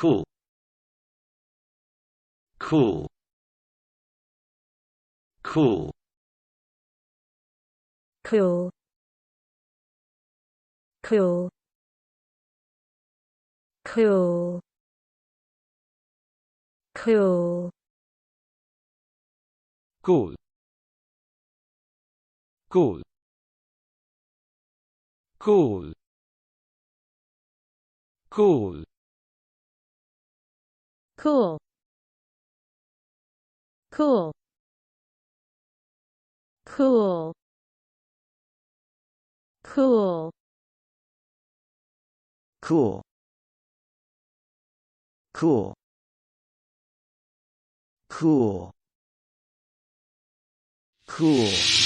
Kool. Kool. Kool. Kool. Kool. Kool. Kool. Kool. Kool. Kool. Kool. Cool. Cool. Cool. Cool. Cool. Cool. Cool. Cool.